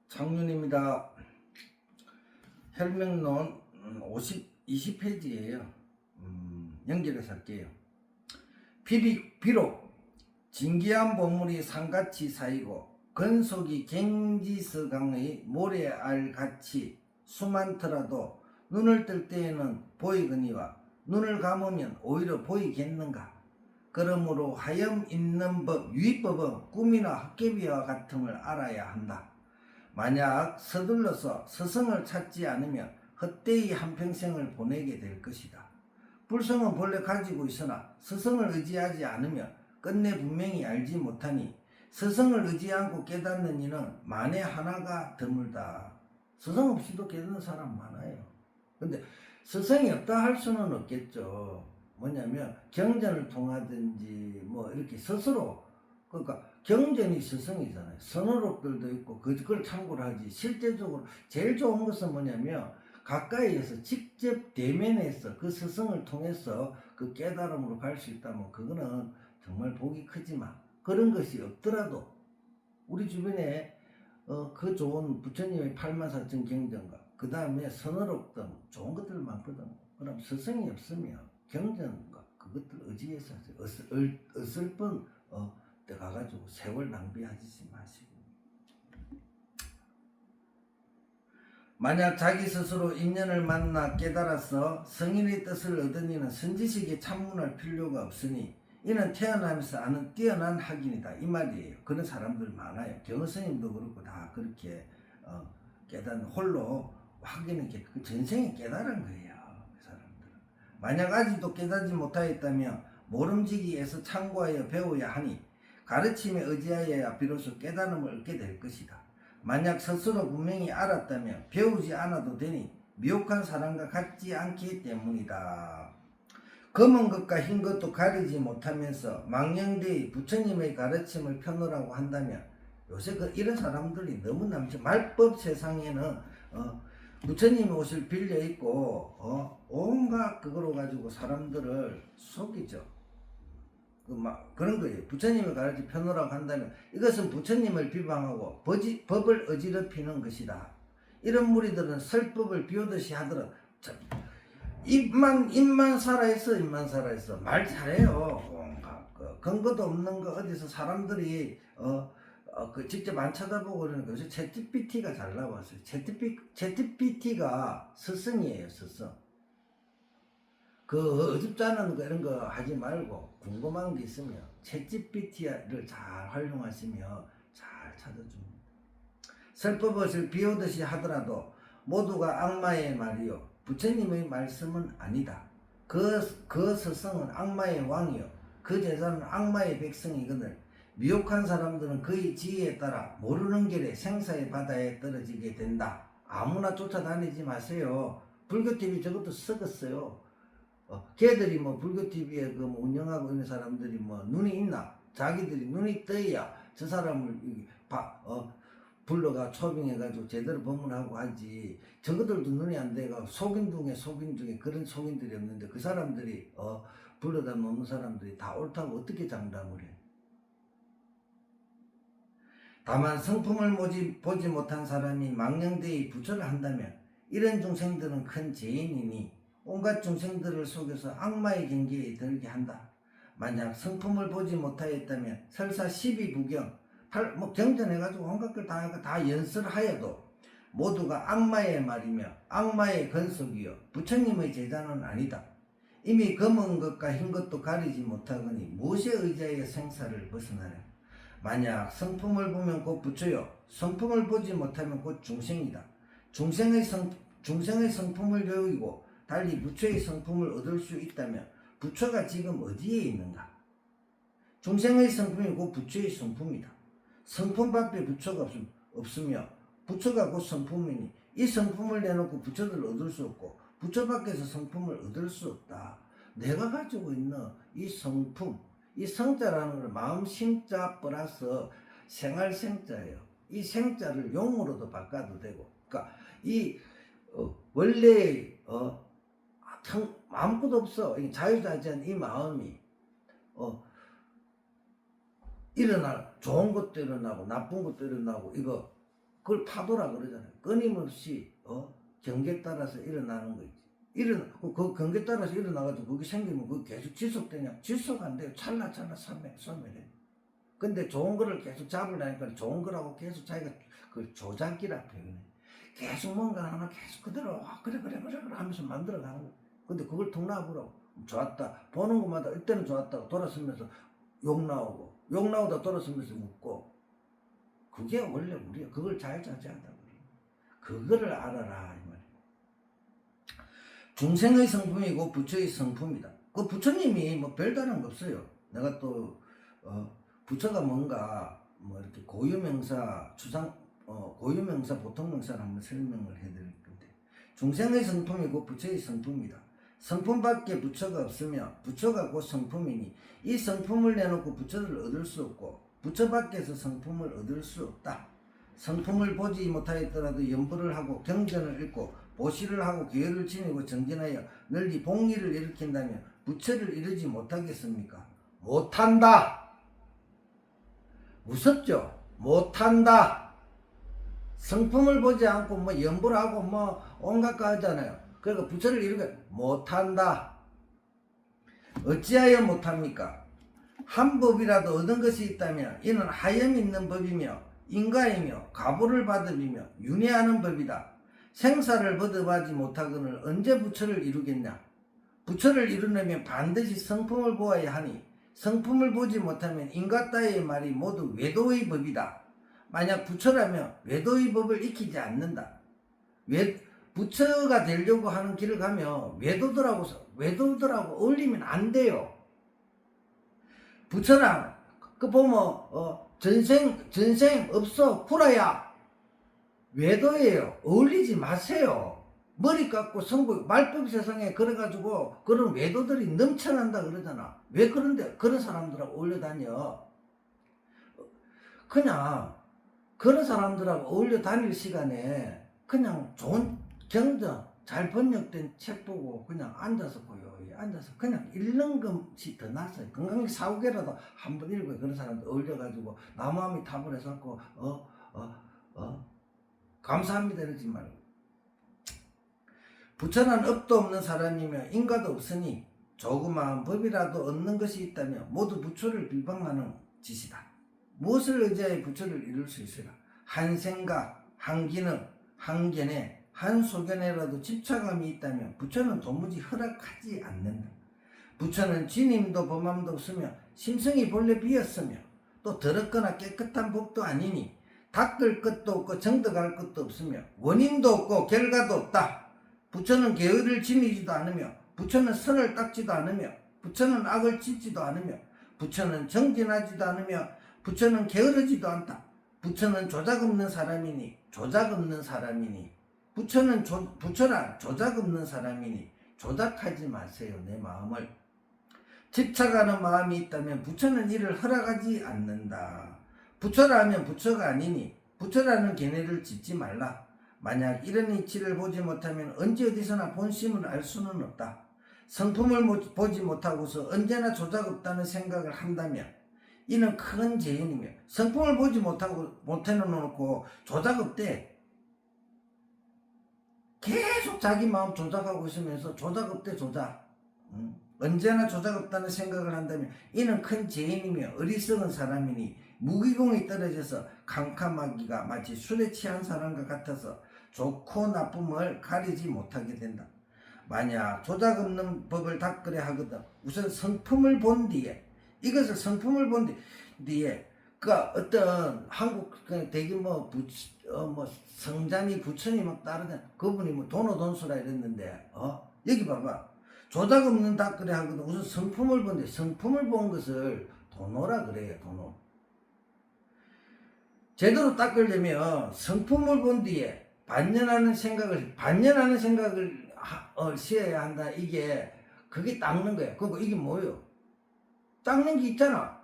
장윤입니다. 혈맹론 20페이지예요. 연결해서 할게요. 비록 진기한 보물이 산같이 쌓이고 건속이 갱지서강의 모래알같이 수많더라도 눈을 뜰 때에는 보이거니와 눈을 감으면 오히려 보이겠는가? 그러므로 하염 있는 법, 유의법은 꿈이나 헛개비와 같음을 알아야 한다. 만약 서둘러서 스승을 찾지 않으면 헛되이 한평생을 보내게 될 것이다. 불성은 본래 가지고 있으나 스승을 의지하지 않으면 끝내 분명히 알지 못하니 스승을 의지 않고 깨닫는 이는 만에 하나가 드물다. 스승 없이도 깨닫는 사람 많아요. 근데 스승이 없다 할 수는 없겠죠. 뭐냐면 경전을 통하든지 뭐 이렇게 스스로, 그러니까 경전이 스승이잖아요. 선어록들도 있고 그걸 참고를 하지. 실제적으로 제일 좋은 것은 뭐냐면 가까이에서 직접 대면해서 그 스승을 통해서 그 깨달음으로 갈 수 있다면 그거는 정말 복이 크지만, 그런 것이 없더라도 우리 주변에 그 좋은 부처님의 84,000 경전과 그 다음에 선어록 등 좋은 것들 많거든. 그럼 스승이 없으면 경전과 그것들 의지해서 어설픈 때 가가지고 세월 낭비하지 마시고, 만약 자기 스스로 인연을 만나 깨달아서 성인의 뜻을 얻은 이는 선지식에 참문할 필요가 없으니 이는 태어나면서 아는 뛰어난 학인이다, 이 말이에요. 그런 사람들 많아요. 경허 스님도 그렇고 다 그렇게 깨닫는, 홀로 확인은 그 전생에 깨달은 거예요. 그 사람들은 만약 아직도 깨닫지 못하였다면 모름지기에서 참고하여 배워야 하니 가르침에 의지하여야 비로소 깨달음을 얻게 될 것이다. 만약 스스로 분명히 알았다면 배우지 않아도 되니 미혹한 사람과 같지 않기 때문이다. 검은 것과 흰 것도 가리지 못하면서 망령되이 부처님의 가르침을 펴놓으라고 한다면, 요새 이런 사람들이 너무 남죠. 말법 세상에는 부처님의 옷을 빌려 입고 온갖 그거로 가지고 사람들을 속이죠. 그런 거예요. 부처님의 가르침 펴놓으라고 한다면 이것은 부처님을 비방하고 법을 어지럽히는 것이다. 이런 무리들은 설법을 비우듯이 하더라도 입만 살아있어. 말 잘해요. 근거도 없는 거 어디서 사람들이 직접 안 쳐다보고 그러는 것이 챗GPT가 잘 나왔어요. 챗GPT가 스승이에요, 스승. 그 어줍지 않은 이런 거 하지 말고 궁금한 게 있으면 챗GPT를 잘 활용하시면 잘 찾아줍니다. 설법을 비우듯이 하더라도 모두가 악마의 말이요 부처님의 말씀은 아니다. 그 스승은 악마의 왕이요 그 제자는 악마의 백성이거늘 미혹한 사람들은 그의 지혜에 따라 모르는 길에 생사의 바다에 떨어지게 된다. 아무나 쫓아다니지 마세요. 불교TV 저것도 썩었어요. 걔들이 불교TV에 운영하고 있는 사람들이 눈이 있나? 자기들이 눈이 떠야 저 사람을 불러가 초빙해가지고 제대로 법문하고 하지. 저것들도 눈이 안 돼가 속인 중에 그런 속인들이 없는데 그 사람들이 불러다 놓는 사람들이 다 옳다고 어떻게 장담을 해? 다만 성품을 보지 못한 사람이 망령되이 부처를 한다면 이런 중생들은 큰 죄인이니 온갖 중생들을 속여서 악마의 경계에 들게 한다. 만약 성품을 보지 못하였다면 설사 12부경 경전해가지고 온갖 걸 다 연설하여도 모두가 악마의 말이며 악마의 건속이요 부처님의 제자는 아니다. 이미 검은 것과 흰 것도 가리지 못하거니 무엇에 의지하여 생사를 벗어나려. 만약 성품을 보면 곧 부처요 성품을 보지 못하면 곧 중생이다. 중생의 성품을 배우고 달리 부처의 성품을 얻을 수 있다면 부처가 지금 어디에 있는가? 중생의 성품이 곧 부처의 성품이다. 성품 밖에 부처가 없으며 부처가 곧 성품이니 이 성품을 내놓고 부처를 얻을 수 없고 부처 밖에서 성품을 얻을 수 없다. 내가 가지고 있는 이 성품, 이 성자라는 건 마음 심자 플러스 생활 생자예요. 이 생자를 용으로도 바꿔도 되고, 그러니까 이 원래 아무것도 없어. 자유자재한 이 마음이 일어날 좋은 것도 일어나고 나쁜 것도 일어나고 이거 그걸 파도라 그러잖아요. 끊임없이 경계에 따라서 일어나는 거지. 그 경계에 따라서 일어나가지고 그게 생기면 그게 계속 지속되냐? 지속 안 돼요. 찰나찰나 소멸해. 근데 좋은 거를 계속 잡으려니까 좋은 거라고 계속 자기가 그 조작기라 표현해. 계속 뭔가 하나 계속 그대로 그래 하면서 만들어가는 거야. 근데 그걸 통나보라고. 좋았다. 보는 것마다 이때는 좋았다고 돌아서면서 욕 나오다 돌아서면서 웃고. 그게 원래 우리가 그걸 잘 자제한다. 그거를 알아라 이 말이야. 중생의 성품이고 부처의 성품이다. 그 부처님이 뭐 별다른 거 없어요. 내가 또 부처가 뭔가 뭐 이렇게 고유명사 고유명사 보통명사를 한번 설명을 해드릴 건데, 중생의 성품이고 부처의 성품이다. 성품밖에 부처가 없으며 부처가 곧 성품이니 이 성품을 내놓고 부처를 얻을 수 없고 부처 밖에서 성품을 얻을 수 없다. 성품을 보지 못하였더라도 연부를 하고 경전을 읽고 보시를 하고 기회를 지니고 정진하여 널리 복리를 일으킨다면 부처를 이루지 못하겠습니까? 못한다. 무섭죠? 못한다. 성품을 보지 않고 뭐 연부를 하고 뭐 온갖 거 하잖아요. 그러니까 부처를 이루게 못한다. 어찌하여 못합니까? 한 법이라도 얻은 것이 있다면 이는 하염 있는 법이며 인가이며 가보를 받음이며 윤회하는 법이다. 생사를 거듭하지 못하거늘 언제 부처를 이루겠냐? 부처를 이루려면 반드시 성품을 보아야 하니 성품을 보지 못하면 인가 따위의 말이 모두 외도의 법이다. 만약 부처라면 외도의 법을 익히지 않는다. 부처가 되려고 하는 길을 가면 외도들하고 어울리면 안 돼요. 부처랑 그 보면 전생 없어 구라야. 외도예요. 어울리지 마세요. 머리 깎고 성부 말법 세상에 그래가지고 그런 외도들이 넘쳐난다 그러잖아. 왜 그런데 그런 사람들하고 어울려 다녀? 그냥 그런 사람들하고 어울려 다닐 시간에 그냥 좋은 경전 잘 번역된 책 보고 그냥 앉아서 고요히 앉아서 그냥 읽는 것이 더 낫어요. 건강하게 4~5개라도 한번 읽어요. 그런 사람들 어울려가지고 나 마음이 탑을 해서 감사합니다 이러지 말고. 부처는 업도 없는 사람이며 인가도 없으니 조그마한 법이라도 얻는 것이 있다면 모두 부처를 비방하는 짓이다. 무엇을 의지하여 부처를 이룰 수 있으라? 한 생각, 한 기능, 한 견해, 한 소견에라도 집착감이 있다면 부처는 도무지 허락하지 않는다. 부처는 진임도 범함도 없으며 심성이 본래 비었으며 또 더럽거나 깨끗한 법도 아니니 닦을 것도 없고 정득할 것도 없으며 원인도 없고 결과도 없다. 부처는 계의를 지니지도 않으며 부처는 선을 닦지도 않으며 부처는 악을 짓지도 않으며 부처는 정진하지도 않으며 부처는 게으르지도 않다. 부처는 조작 없는 사람이니 부처란 조작 없는 사람이니 조작하지 마세요. 내 마음을. 집착하는 마음이 있다면 부처는 이를 허락하지 않는다. 부처라 하면 부처가 아니니 부처라는 견해를 짓지 말라. 만약 이런 이치를 보지 못하면 언제 어디서나 본심을 알 수는 없다. 성품을 보지 못하고서 언제나 조작 없다는 생각을 한다면 이는 큰 죄인이며 성품을 보지 못해놓고 조작 없대. 계속 자기 마음 조작하고 있으면서 조작 없대 조작. 언제나 조작 없다는 생각을 한다면 이는 큰 죄인이며 어리석은 사람이니 무기공이 떨어져서 캄캄하기가 마치 술에 취한 사람과 같아서 좋고 나쁨을 가리지 못하게 된다. 만약 조작 없는 법을 닦으려 하거든 우선 성품을 본 뒤에 이것을 성품을 본 뒤에 그 어떤 한국 대기 성자니 부처니 막 따르던 그분이 뭐 돈오돈수라 이랬는데 여기 봐봐. 조작 없는 닦으려 하거든 우선 성품을 본 뒤에 성품을 본 것을 도노라 그래요. 도노. 제대로 닦으려면 성품을 본 뒤에 반연하는 생각을 쉬어야 한다. 그게 닦는 거야. 그러니까 이게 뭐예요? 닦는 게 있잖아.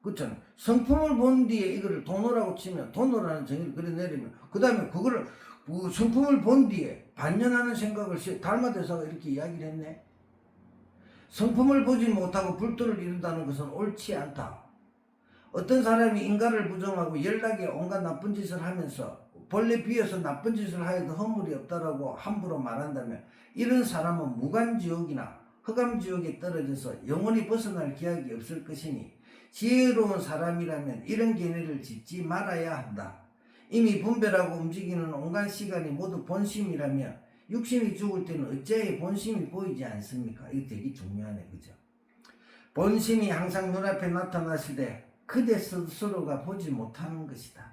그렇잖아. 성품을 본 뒤에 이거를 도노라고 치면 도노라는 정의를 그래 내리면 그 다음에 그거를 성품을 본 뒤에 반연하는 생각을 달마대사가 이렇게 이야기를 했네. 성품을 보지 못하고 불도를 이룬다는 것은 옳지 않다. 어떤 사람이 인가를 부정하고 연락에 온갖 나쁜 짓을 하면서 본래 비해서 나쁜 짓을 하여도 허물이 없다라고 함부로 말한다면 이런 사람은 무간지옥이나 흑암지옥에 떨어져서 영원히 벗어날 기약이 없을 것이니 지혜로운 사람이라면 이런 견해를 짓지 말아야 한다. 이미 분별하고 움직이는 온갖 시간이 모두 본심이라며 육신이 죽을 때는 어찌하여 본심이 보이지 않습니까? 이거 되게 중요하네, 그죠? 본심이 항상 눈앞에 나타나시되 그대 스스로가 보지 못하는 것이다.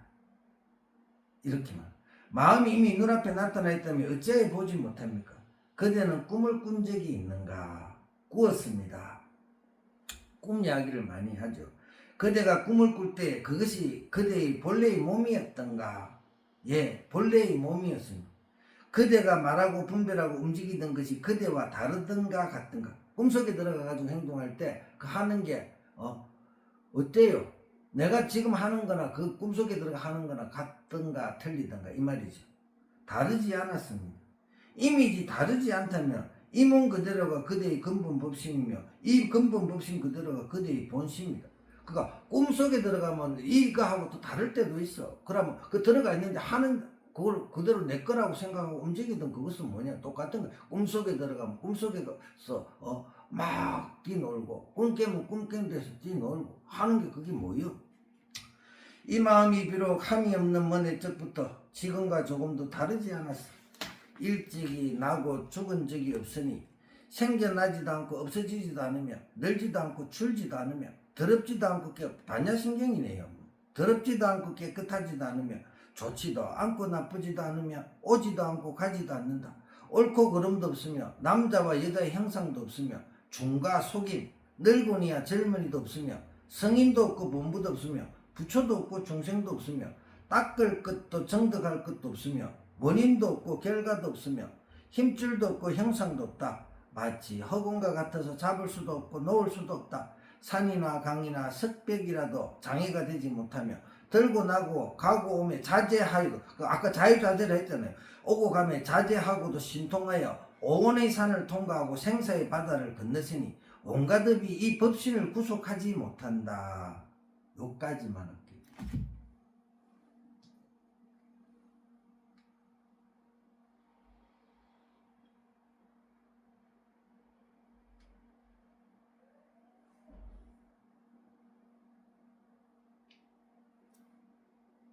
이렇게만. 마음이 이미 눈앞에 나타나 있다면 어찌하여 보지 못합니까? 그대는 꿈을 꾼 적이 있는가? 꾸었습니다. 꿈 이야기를 많이 하죠. 그대가 꿈을 꿀 때 그것이 그대의 본래의 몸이었던가? 예, 본래의 몸이었습니다. 그대가 말하고 분별하고 움직이던 것이 그대와 다르던가 같던가? 꿈속에 들어가가지고 행동할 때 그 하는 게 어때요? 내가 지금 하는 거나 그 꿈속에 들어가 하는 거나 같던가 틀리던가 이 말이죠. 다르지 않았습니다. 이미지 다르지 않다면 이 몸 그대로가 그대의 근본 법심이며 이 근본 법심 그대로가 그대의 본심이다. 그러니까 꿈속에 들어가면 이거하고 또 다를 때도 있어. 그러면 그 들어가 있는데 하는 그걸 그대로 내 거라고 생각하고 움직이던 그것은 뭐냐? 똑같은 거. 꿈속에 들어가면 꿈속에서 막 뛰놀고 꿈 깨면 꿈 깬 데서 뛰놀고 하는 게 그게 뭐요? 이 마음이 비록 함이 없는 먼 적부터 지금과 조금도 다르지 않았어. 일찍이 나고 죽은 적이 없으니 생겨나지도 않고 없어지지도 않으며 늘지도 않고 줄지도 않으며 더럽지도 않고 반야신경이네요. 더럽지도 않고 깨끗하지도 않으며 좋지도 않고 나쁘지도 않으며 오지도 않고 가지도 않는다. 옳고 그름도 없으며 남자와 여자의 형상도 없으며 중과 속임 늙은이야 젊은이도 없으며 성인도 없고 본부도 없으며 부처도 없고 중생도 없으며 닦을 것도 정득할 것도 없으며 원인도 없고 결과도 없으며 힘줄도 없고 형상도 없다. 마치 허공과 같아서 잡을 수도 없고 놓을 수도 없다. 산이나 강이나 석백이라도 장애가 되지 못하며 들고 나고 가고 오며 자제하여도 아까 자유자재를 했잖아요. 오고 가며 자제하고도 신통하여 오원의 산을 통과하고 생사의 바다를 건너시니 온갖 업이 이 법신을 구속하지 못한다. 요까지만 할게요.